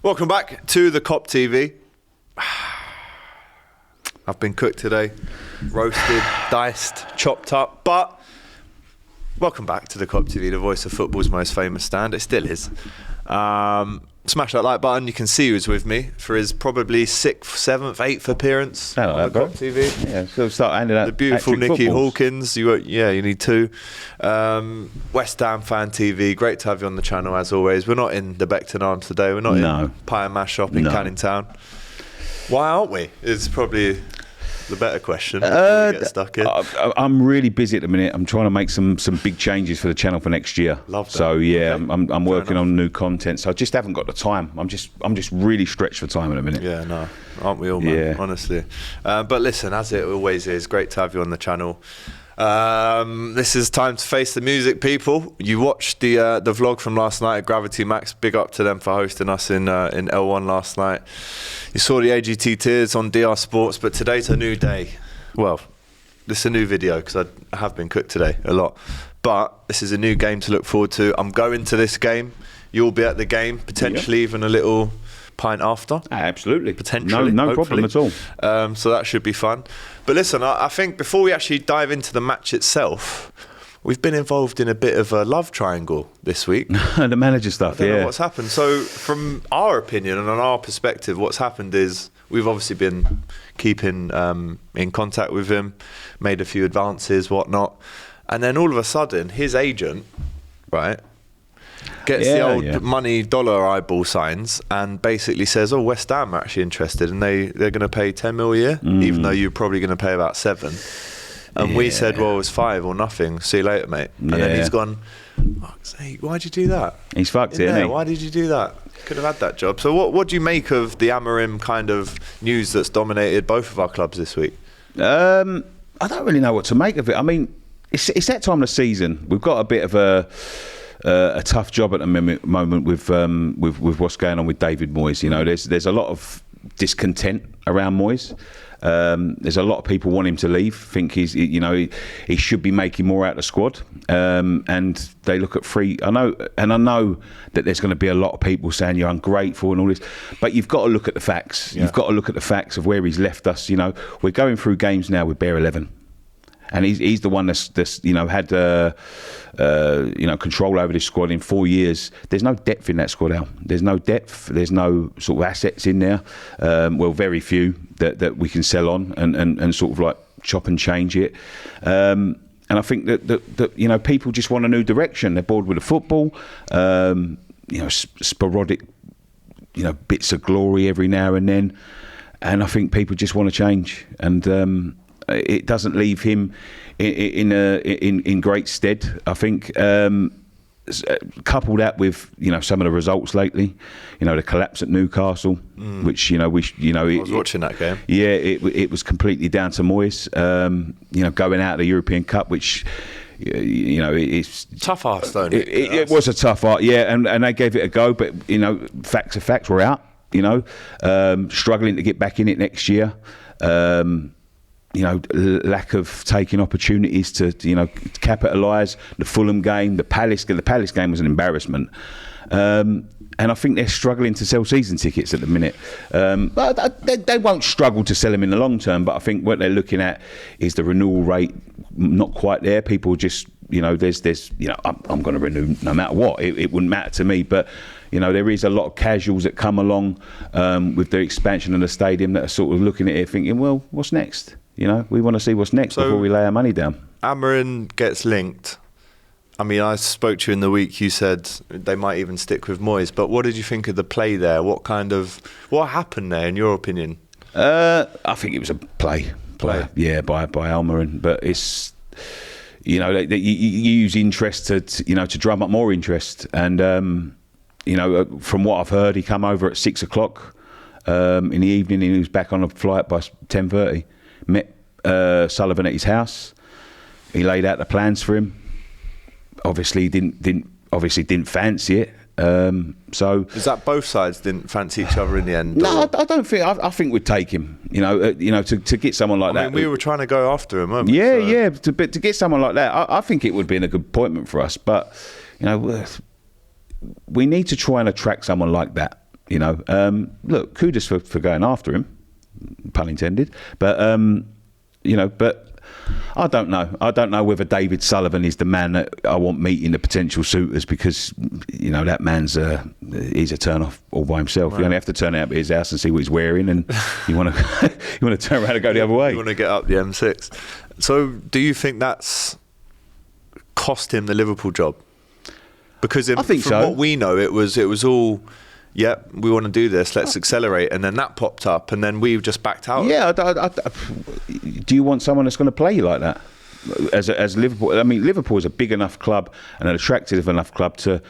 Welcome back to the Kop TV. I've been cooked today, roasted, diced, chopped up, but welcome back to the Kop TV, the voice of football's most famous stand. It still is. Smash that like button. You can see who's with me for his probably 6th, 7th, 8th appearance on the Kop TV. Yeah, so start handing out the beautiful Nikki footballs. Hawkins. You need 2. West Ham Fan TV. Great to have you on the channel as always. We're not in the Beckton Arms today. We're not in Pie and Mash Shop in Canning Town. Why aren't we? Is probably the better question. Before we get stuck in. I'm really busy at the minute. I'm trying to make some big changes for the channel for next year. Love that. So yeah, Okay. I'm working on new content. So I just haven't got the time. I'm just really stretched for time at the minute. Yeah, no, aren't we all, man? Yeah. Honestly. But listen, as it always is, great to have you on the channel. This is time to face the music, people. You watched the vlog from last night at Gravity Max. Big up to them for hosting us in L1 last night. You saw the AGT tears on DR Sports, but today's a new day. Well, this is a new video because I have been cooked today a lot. But this is a new game to look forward to. I'm going to this game. You'll be at the game, potentially even a little pint after. Absolutely. Potentially. No problem at all. So that should be fun. But listen, I think before we actually dive into the match itself, we've been involved in a bit of a love triangle this week. The manager stuff, I don't know what's happened. So from our opinion and on our perspective, what's happened is we've obviously been keeping in contact with him, made a few advances, whatnot. And then all of a sudden, his agent, right, gets the old money dollar eyeball signs and basically says, West Ham are actually interested and they're going to pay 10 mil a year, even though you're probably going to pay about 7. And we said, well, it's 5 or nothing. See you later, mate. And then he's gone, fuck's sake, why'd you do that? He's fucked it, isn't he? Why did you do that? Could have had that job. So what do you make of the Amorim kind of news that's dominated both of our clubs this week? I don't really know what to make of it. I mean, it's that time of the season. We've got a bit of a tough job at the moment with what's going on with David Moyes. You know, there's a lot of discontent around Moyes. There's a lot of people want him to leave. Think he should be making more out of the squad. And they look at I know that there's going to be a lot of people saying you're ungrateful and all this, but you've got to look at the facts. Yeah. You've got to look at the facts of where he's left us. You know, we're going through games now with bare 11. And he's the one that's had control over this squad in 4 years. There's no depth in that squad, Al. There's no depth. There's no sort of assets in there. Very few that we can sell on and sort of like chop and change it. And I think that people just want a new direction. They're bored with the football. Sporadic, bits of glory every now and then. And I think people just want to change. And it doesn't leave him in great stead. I think couple that with some of the results lately, the collapse at Newcastle, which I was watching that game. Yeah, it was completely down to Moyes. Going out of the European Cup, which it's tough arse, though. It was a tough art, yeah, and they gave it a go, but facts are facts. We're out. Struggling to get back in it next year. Lack of taking opportunities to capitalise. The Fulham game, the Palace game was an embarrassment. And I think they're struggling to sell season tickets at the minute. But they won't struggle to sell them in the long term, but I think what they're looking at is the renewal rate not quite there. People just, I'm going to renew no matter what. It wouldn't matter to me, but there is a lot of casuals that come along with the expansion of the stadium that are sort of looking at it thinking, well, what's next? We want to see what's next before we lay our money down. Amorim gets linked. I mean, I spoke to you in the week. You said they might even stick with Moyes. But what did you think of the play there? What happened there, in your opinion? I think it was a play. Yeah, by Amorim. But it's you use interest to drum up more interest. And from what I've heard, he come over at 6 o'clock in the evening, and he was back on a flight by 10:30. Met Sullivan at his house. He laid out the plans for him. Obviously didn't fancy it. So is that both sides didn't fancy each other in the end? No, I don't think. I think we'd take him. To get someone like that. We were trying to go after him, weren't we? Yeah. To get someone like that, I think it would be a good appointment for us. But we need to try and attract someone like that. You know, look, kudos for going after him, pun intended. But you know, but I don't know. I don't know whether David Sullivan is the man that I want meeting the potential suitors, because you know that man's he's a turn off all by himself. Right. You only have to turn out to his house and see what he's wearing, and you want to turn around and go the other way. You want to get up the M6. So, do you think that's cost him the Liverpool job? Because I think from what we know, it was all, yep, we want to do this, let's accelerate, and then that popped up, and then we just backed out. Yeah, do you want someone that's going to play you like that? As Liverpool, I mean, Liverpool is a big enough club and an attractive enough club to,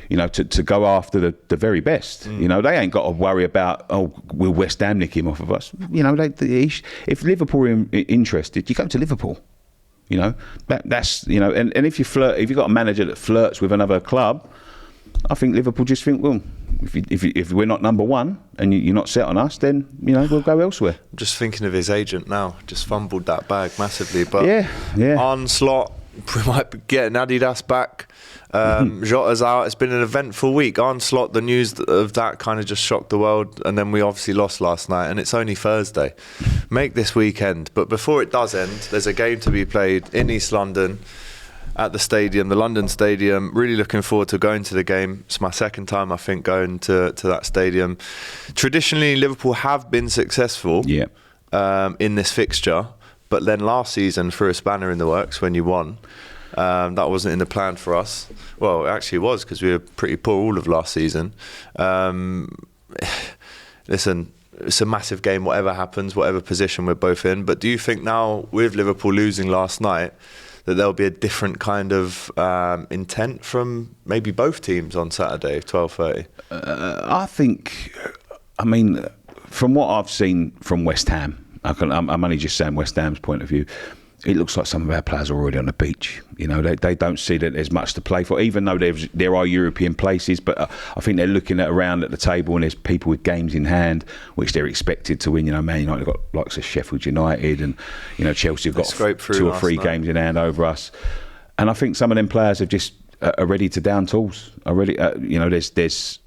you know, to go after the very best. You know, they ain't got to worry about, oh, will West Ham nick him off of us? You know, if Liverpool are interested, you go to Liverpool. You know, that's, you know, and if you've got a manager that flirts with another club, I think Liverpool just think, well, if we're not number one and you're not set on us, then, you know, we'll go elsewhere. I'm just thinking of his agent now, just fumbled that bag massively. But yeah. Arne Slot, we might be getting Adidas back. Jota's out. It's been an eventful week. Arne Slot, the news of that kind of just shocked the world, and then we obviously lost last night, and it's only Thursday. Make this weekend. But before it does end, there's a game to be played in East London at the stadium, the London Stadium. Really looking forward to going to the game. It's my second time, I think, going to that stadium. Traditionally, Liverpool have been successful in this fixture, but then last season threw a spanner in the works when you won. That wasn't in the plan for us. Well, it actually was, because we were pretty poor all of last season. Listen, it's a massive game, whatever happens, whatever position we're both in. But do you think now, with Liverpool losing last night, that there'll be a different kind of intent from maybe both teams on Saturday, 12:30? I think, I mean, from what I've seen from West Ham, I'm only just saying West Ham's point of view, it looks like some of our players are already on the beach. You know, they don't see that there's much to play for, even though there are European places. But I think they're looking around at the table, and there's people with games in hand, which they're expected to win. You know, Man United got likes of Sheffield United, and you know Chelsea have got 2 or 3 games in hand over us. And I think some of them players have just are ready to down tools. Are ready. You know, there's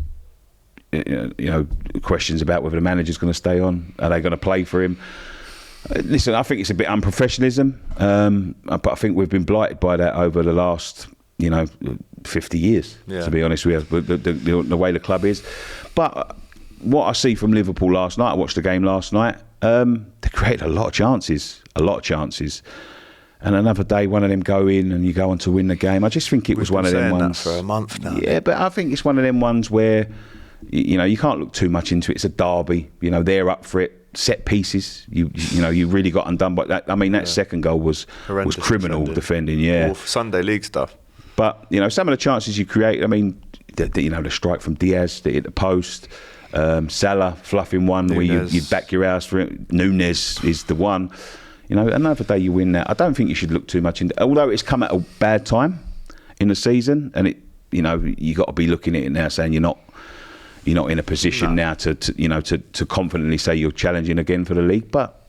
you know questions about whether the manager's going to stay on. Are they going to play for him? Listen, I think it's a bit unprofessionalism, but I think we've been blighted by that over the last, 50 years, to be honest with you, the way the club is. But what I see from Liverpool last night, I watched the game last night, they created a lot of chances. And another day, one of them go in and you go on to win the game. I just think it was one of them ones. That for a month now. Yeah, but I think it's one of them ones where, you can't look too much into it. It's a derby. They're up for it. Set pieces, you really got undone by that. I mean, that second goal was criminal defending. Yeah, Sunday League stuff. But some of the chances you create. I mean, the strike from Diaz that hit the post, Salah fluffing one Nunes, where you'd back your house for it. Nunes is the one. Another day you win that. I don't think you should look too much into. Although it's come at a bad time in the season, and it, you got to be looking at it now, saying you're not in a position now to confidently say you're challenging again for the league. But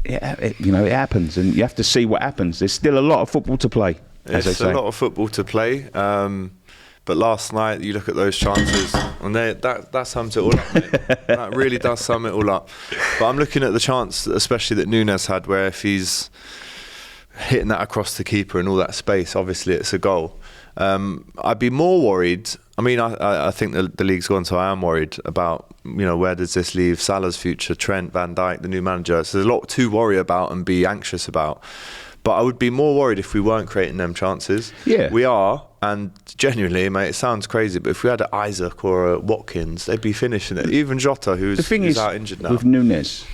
it happens, and you have to see what happens. There's still a lot of football to play. It's a lot of football to play. But last night, you look at those chances, and that sums it all up, mate. That really does sum it all up. But I'm looking at the chance, especially that Nunes had, where if he's hitting that across the keeper and all that space, obviously it's a goal. I'd be more worried. I mean, I think the league's gone, so I am worried about, where does this leave Salah's future, Trent, Van Dijk, the new manager. So there's a lot to worry about and be anxious about. But I would be more worried if we weren't creating them chances. Yeah. We are, and genuinely, mate, it sounds crazy, but if we had an Isaac or a Watkins, they'd be finishing it. Even Jota, who's out injured now. With Nunes,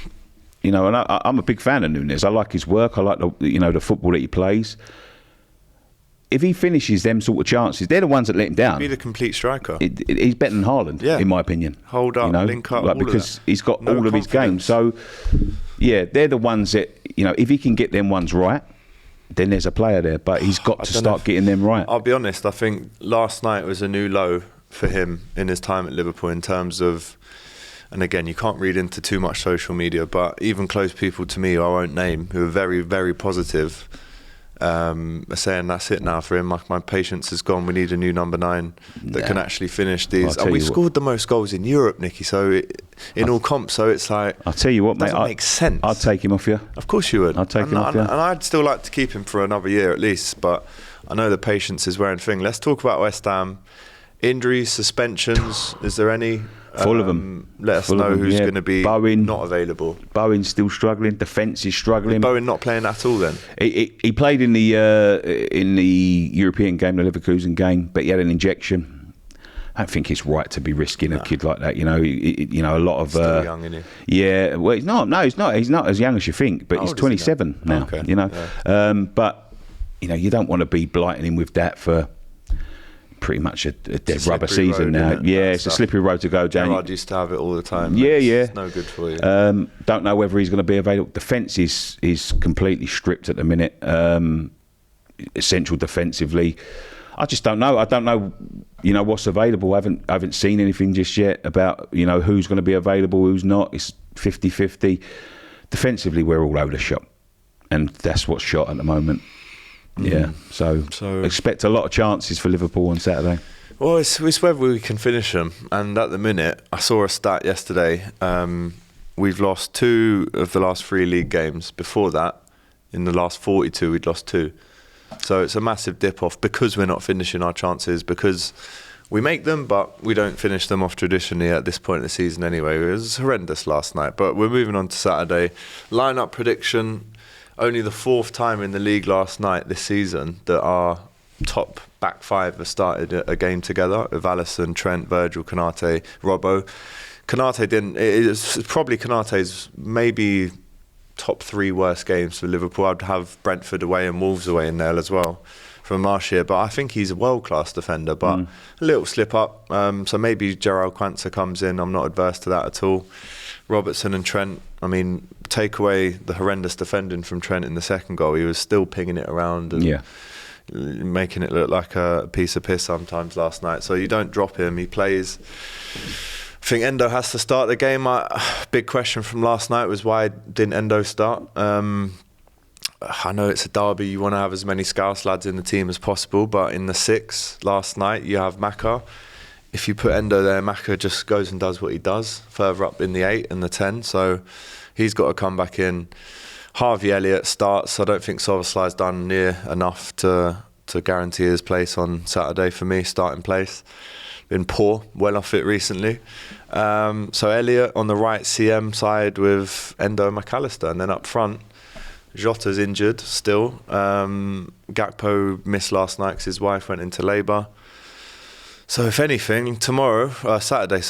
and I'm a big fan of Nunes. I like his work. I like the football that he plays. If he finishes them sort of chances, they're the ones that let him down. He'd be the complete striker. He's better than Haaland, in my opinion. Hold up, link up, because he's got all of his games. So, yeah, they're the ones that, if he can get them ones right, then there's a player there. But he's got to start getting them right. I'll be honest, I think last night was a new low for him in his time at Liverpool in terms of, and again, you can't read into too much social media, but even close people to me who I won't name, who are very, very positive, saying that's it now for him. My patience is gone. We need a new number 9 that can actually finish these. And we've scored the most goals in Europe, Nicky. So in all comps, so it's like, I'll tell you what, mate, doesn't make sense. I'd take him off you. Of course you would. I'd take him off you. And I'd still like to keep him for another year at least. But I know the patience is wearing thin. Let's talk about West Ham. Injuries, suspensions. Is there any? Full of them. Let us know who's going to be not available. Bowen's still struggling. Defence is struggling. Bowen not playing at all then? He played in the European game, the Leverkusen game, but he had an injection. I don't think it's right to be risking a kid like that. You know, a lot of still young, isn't he? Yeah, well, he's not. No, he's not. He's not as young as you think. But he's 27 now. Okay. You know, but you know, you don't want to be blighting him with that for pretty much a dead rubber season now. Yeah, it's a slippery road to go down. Gerrard used to have it all the time. Yeah. It's no good for you. Don't know whether he's going to be available. Defence is completely stripped at the minute. Essential defensively. I just don't know. I don't know, what's available. I haven't seen anything just yet about, who's going to be available, who's not. It's 50-50. Defensively, we're all over the shop. And that's what's shot at the moment. Yeah, so expect a lot of chances for Liverpool on Saturday. Well, it's whether we can finish them. And at the minute, I saw a stat yesterday. We've lost 2 of the last 3 league games. Before that, in the last 42, we'd lost 2. So it's a massive dip-off because we're not finishing our chances, because we make them, but we don't finish them off traditionally at this point in the season anyway. It was horrendous last night. But we're moving on to Saturday. Line-up prediction. Only the 4th time in the league last night this season that our top back 5 have started a game together with Alisson, Trent, Virgil, Konate, Robbo. Konate didn't. It's probably Konate's maybe top 3 worst games for Liverpool. I'd have Brentford away and Wolves away in there as well from last year. But I think he's a world-class defender, but a little slip up. So maybe Gerald Quansah comes in. I'm not adverse to that at all. Robertson and Trent, I mean, take away the horrendous defending from Trent in the second goal, he was still pinging it around and making it look like a piece of piss sometimes last night. So you don't drop him, he plays. I think Endo has to start the game. Big question from last night was, why didn't Endo start? I know it's a derby, you want to have as many Scouse lads in the team as possible, but in the 6 last night you have Maka. If you put Endo there, Maka just goes and does what he does further up in the 8 and the 10. So he's got to come back in. Harvey Elliott starts. I don't think Szoboszlai's done near enough to guarantee his place on Saturday for me, starting place. Been poor, well off it recently. So Elliott on the right CM side with Endo and McAllister. And then up front, Jota's injured still. Gakpo missed last night because his wife went into labour. So if anything, Saturday,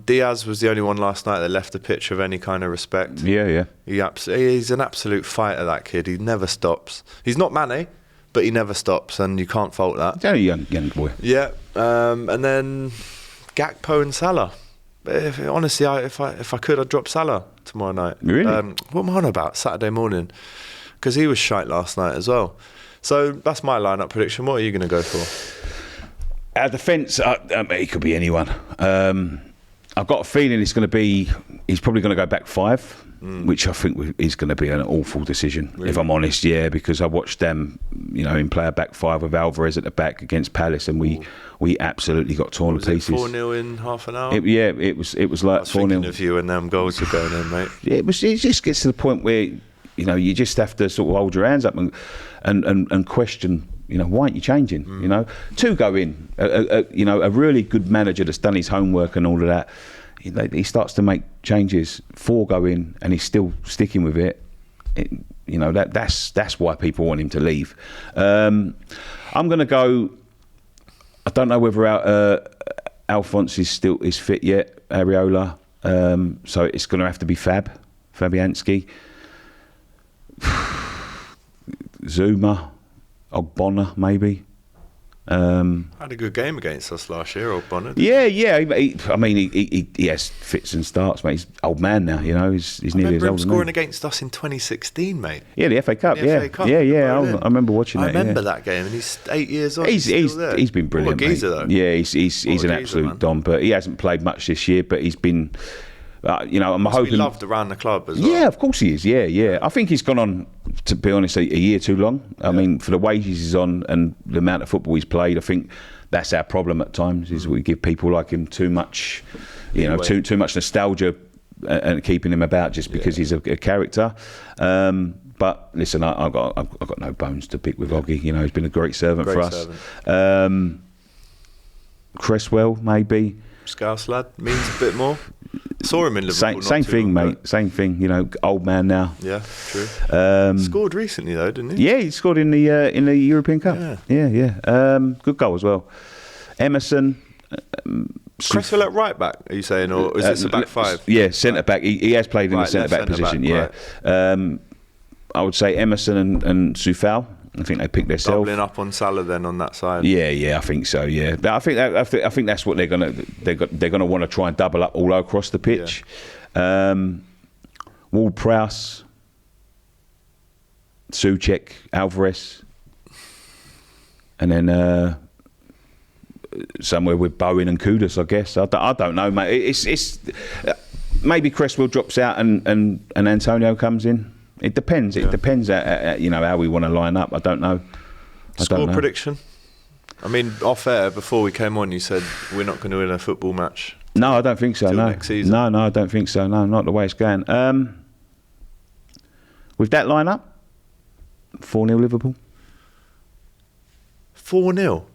Diaz was the only one last night that left the pitch with any kind of respect. Yeah. He's an absolute fighter, that kid. He never stops. He's not Mane, but he never stops, and you can't fault that. He's only a young boy. Yeah, and then Gakpo and Salah. Honestly, if I could, I'd drop Salah tomorrow night. Really? What am I on about? Saturday morning. Because he was shite last night as well. So that's my lineup prediction. What are you going to go for? Our defence, it could be anyone. I've got a feeling he's probably going to go back 5, which I think is going to be an awful decision, if I'm honest, because I watched them, in play a back 5 with Alvarez at the back against Palace, and we absolutely got torn to pieces. 4-0 in half an hour? It was like 4-0. I was thinking of you when them goals were going in, mate. It just gets to the point where, you just have to sort of hold your hands up and question, why aren't you changing? 2 go in. A really good manager that's done his homework and all of that, he starts to make changes. 4 go in, and he's still sticking with it. That's why people want him to leave. I'm going to go. I don't know whether Alphonse is fit yet. Areola, so it's going to have to be Fabianski, Zuma. Ogbonna, maybe. Had a good game against us last year, Ogbonna. Yeah. He has fits and starts, mate. He's an old man now, He's nearly as old as me. Scoring against us in 2016, mate. Yeah, the FA Cup. FA Cup, I remember watching that. I remember that game, and he's 8 years old. He's been brilliant. What a geezer, though. Yeah, he's an absolute dom, but he hasn't played much this year. But he's been You know, I'm hoping. Be loved around the club as well. Yeah, of course he is. Yeah. I think he's gone on, to be honest, a year too long. I mean, for the wages he's on and the amount of football he's played, I think that's our problem at times. Is we give people like him too much, you know, too much nostalgia and keeping him about just because he's a character. But listen, I've got no bones to pick with Oggy. You know, he's been a great servant for us. Cresswell, maybe. Scouse lad means a bit more. Saw him in Liverpool. Same thing, mate. Same thing. You know, old man now. Yeah, true. Scored recently though, didn't he? Yeah, he scored in the European Cup. Yeah. Good goal as well. Emerson. Cresswell at right back, are you saying, or is this a back five? Yeah, centre back. He has played in the centre back position. Back, I would say Emerson and Soufal. I think they picked themselves. Doubling up on Salah then on that side. Yeah, I think so. Yeah, but I think that's what they're gonna want to try and double up all across the pitch. Yeah. Ward-Prowse, Souček, Alvarez, and then somewhere with Bowen and Kudus, I guess. I don't know, mate. It's maybe Cresswell drops out and Antonio comes in. It depends. It depends, you know, how we want to line up. I don't know. Score prediction? I mean, off air before we came on, you said we're not going to win a football match. No, I don't think so. No, next season. No, I don't think so. No, not the way it's going. With that lineup, 4-0 Liverpool. 4-0.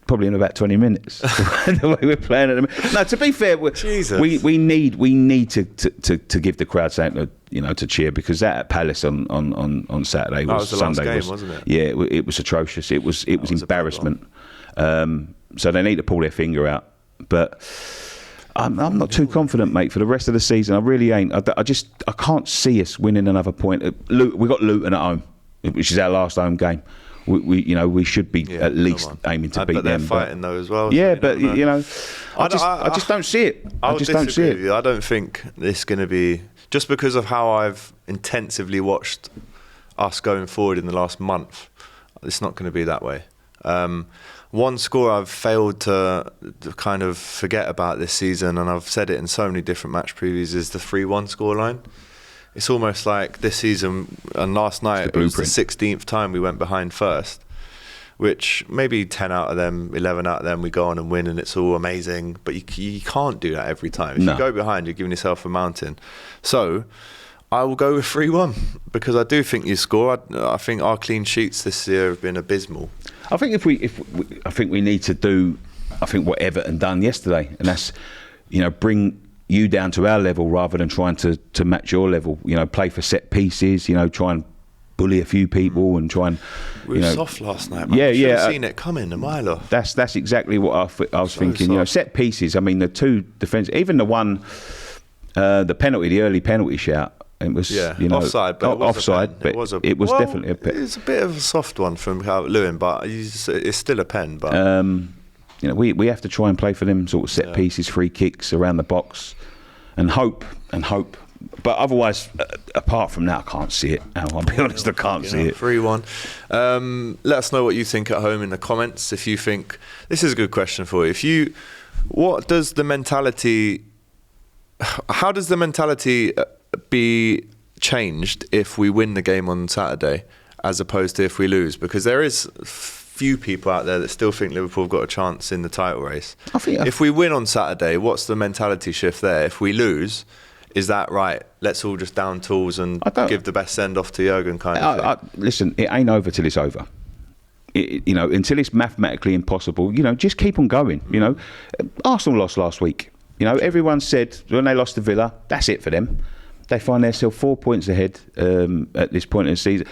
Probably in about 20 minutes. The way we're playing at the minute. No, to be fair, we need to give the crowd something to cheer, because that at Palace on Saturday was the Sunday last game, wasn't it? Yeah, it was atrocious. It was embarrassment. So they need to pull their finger out. But I'm not too confident, mate, for the rest of the season. I really ain't. I can't see us winning another point. We got Luton at home, which is our last home game. We should be at least aiming to beat them. But they're fighting though as well. Yeah, but I just don't see it. I just don't see it. I don't think it's going to be, just because of how I've intensively watched us going forward in the last month. It's not going to be that way. One score I've failed to kind of forget about this season, and I've said it in so many different match previews, is the 3-1 scoreline. It's almost like this season, and last night it was the 16th time we went behind first, which maybe 10 out of them, 11 out of them, we go on and win and it's all amazing. But you can't do that every time. If you go behind, you're giving yourself a mountain. So I will go with 3-1, because I do think you score. I think our clean sheets this year have been abysmal. I think I think we need to do, what Everton done yesterday, and that's, bring you down to our level rather than trying to match your level. Play for set pieces. Try and bully a few people and try and. We were soft last night, man. Yeah. Should have seen it coming a mile off. That's exactly what I was thinking. Soft. Set pieces. I mean, the two defence, even the one, the penalty, the early penalty shout. It was, offside, but offside, but it was definitely a pen. It's a bit of a soft one from Lewin, but it's still a pen. But we have to try and play for them sort of set pieces, free kicks around the box, and hope. But otherwise, apart from that, I can't see it. I'll be honest, I can't see it. 3-1. Let us know what you think at home in the comments. If you think this is a good question for you. How does the mentality be changed if we win the game on Saturday as opposed to if we lose? Because there is few people out there that still think Liverpool have got a chance in the title race. If we win on Saturday, what's the mentality shift there? If we lose, is that right? Let's all just down tools and give the best send off to Jurgen kind of thing. Listen, it ain't over till it's over. Until it's mathematically impossible, just keep on going. Arsenal lost last week. Everyone said when they lost to Villa, that's it for them. They find themselves 4 points ahead at this point in the season.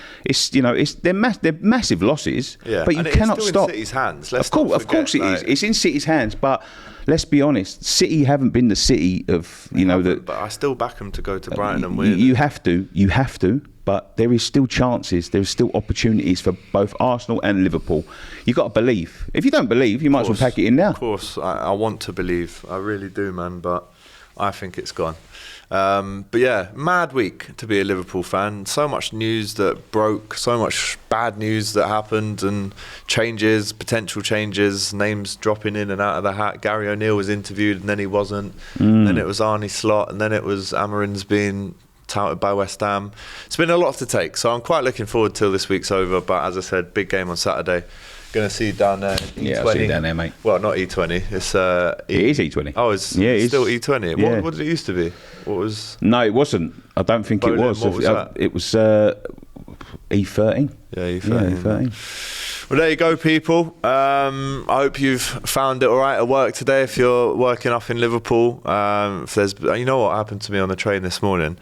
They're massive losses, but you cannot stop. In City's hands. Of course it is. It's in City's hands, but let's be honest. City haven't been the City of But I still back them to go to Brighton and win. You have to. But there is still chances. There is still opportunities for both Arsenal and Liverpool. You've got to believe. If you don't believe, you might as well pack it in now. Of course, I want to believe. I really do, man. But I think it's gone. But yeah, mad week to be a Liverpool fan. So much news that broke, so much bad news that happened, and changes, potential changes, names dropping in and out of the hat. Gary O'Neill was interviewed and then he wasn't. Then it was Arnie Slot, and then it was Amorim's being touted by West Ham. It's been a lot to take, so I'm quite looking forward till this week's over. But as I said, big game on Saturday. Going to see you down there. E20. Yeah, I'll see you down there, mate. Well, not E20. It's it is E20. Oh, it's still E20. Yeah. What did it used to be? What was? No, it wasn't. I don't think Bowling, it was. what was that? It was E13. Yeah, E13. Yeah, E13. Well, there you go, people. I hope you've found it all right at work today. If you're working up in Liverpool, if there's, you know what happened to me on the train this morning?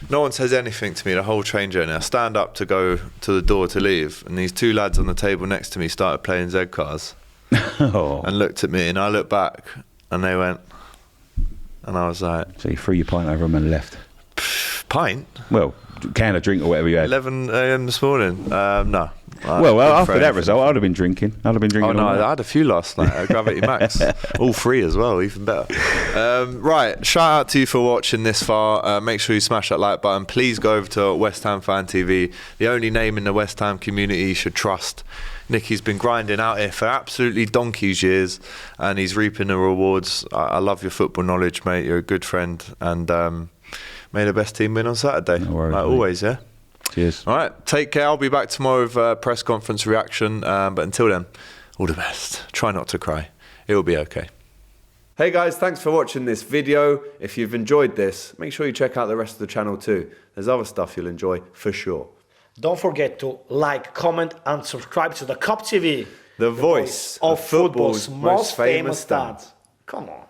No one says anything to me the whole train journey. I stand up to go to the door to leave, and these two lads on the table next to me started playing Z cars and looked at me, and I looked back, and they went, and I was like, so you threw your pint over them and left? Pint? Well, can of drink or whatever you had. 11 a.m. this morning. No. Well, after that result, I'd have been drinking. Oh no, I had a few last night at Gravity Max. All free as well, even better. Right, shout out to you for watching this far. Make sure you smash that like button. Please go over to West Ham Fan TV, the only name in the West Ham community you should trust. Nicky's been grinding out here for absolutely donkey's years, and he's reaping the rewards. I love your football knowledge, mate. You're a good friend, and may the best team win on Saturday. No worries, like always, yeah? Cheers. All right, take care. I'll be back tomorrow with a press conference reaction. But until then, all the best. Try not to cry. It will be okay. Hey guys, thanks for watching this video. If you've enjoyed this, make sure you check out the rest of the channel too. There's other stuff you'll enjoy for sure. Don't forget to like, comment and subscribe to the Kop TV. The voice of football's most famous dads. Come on.